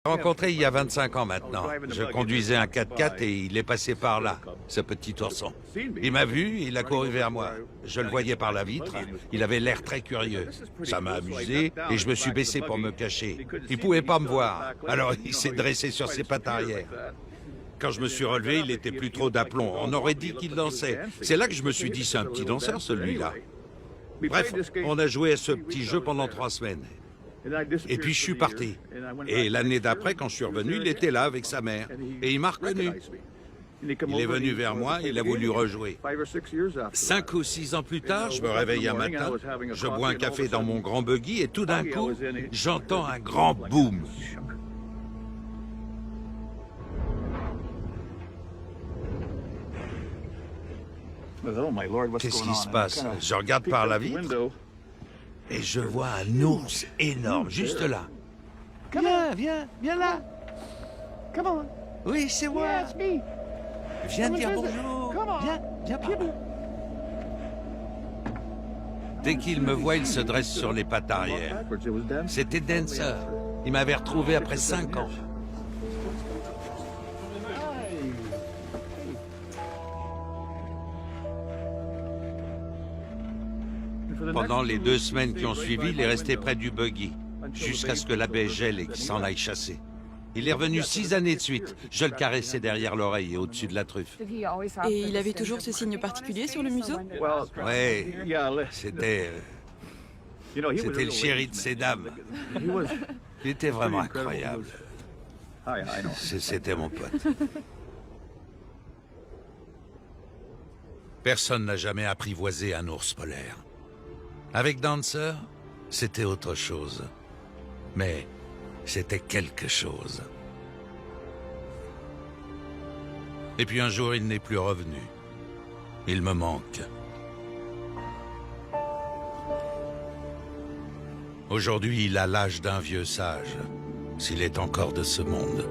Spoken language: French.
Rencontré il y a 25 ans maintenant. Je conduisais un 4x4 et il est passé par là, ce petit ourson. Il m'a vu, il a couru vers moi. Je le voyais par la vitre, il avait l'air très curieux. Ça m'a amusé et je me suis baissé pour me cacher. Il pouvait pas me voir, alors il s'est dressé sur ses pattes arrière. Quand je me suis relevé, il était plus trop d'aplomb. On aurait dit qu'il dansait. C'est là que je me suis dit, c'est un petit danseur celui-là. Bref, on a joué à ce petit jeu pendant 3 semaines. Et puis je suis parti. Et l'année d'après, quand je suis revenu, il était là avec sa mère. Et il m'a reconnu. Il est venu vers moi, il a voulu rejouer. 5 ou 6 ans plus tard, je me réveille un matin, je bois un café dans mon grand buggy et tout d'un coup, j'entends un grand boom. Qu'est-ce qui se passe? Je regarde par la vitre et je vois un ours énorme, juste là. Viens là. Oui, c'est moi. Viens dire bonjour. Viens par là. Dès qu'il me voit, il se dresse sur les pattes arrière. C'était Dancer. Il m'avait retrouvé après 5 ans. Pendant les 2 semaines qui ont suivi, il est resté près du buggy, jusqu'à ce que la baie gèle et qu'il s'en aille chasser. Il est revenu 6 années de suite. Je le caressais derrière l'oreille et au-dessus de la truffe. Et il avait toujours ce signe particulier sur le museau? Ouais, c'était le chéri de ces dames. Il était vraiment incroyable. C'était mon pote. Personne n'a jamais apprivoisé un ours polaire. Avec Dancer, c'était autre chose. Mais c'était quelque chose. Et puis un jour, il n'est plus revenu. Il me manque. Aujourd'hui, il a l'âge d'un vieux sage, s'il est encore de ce monde.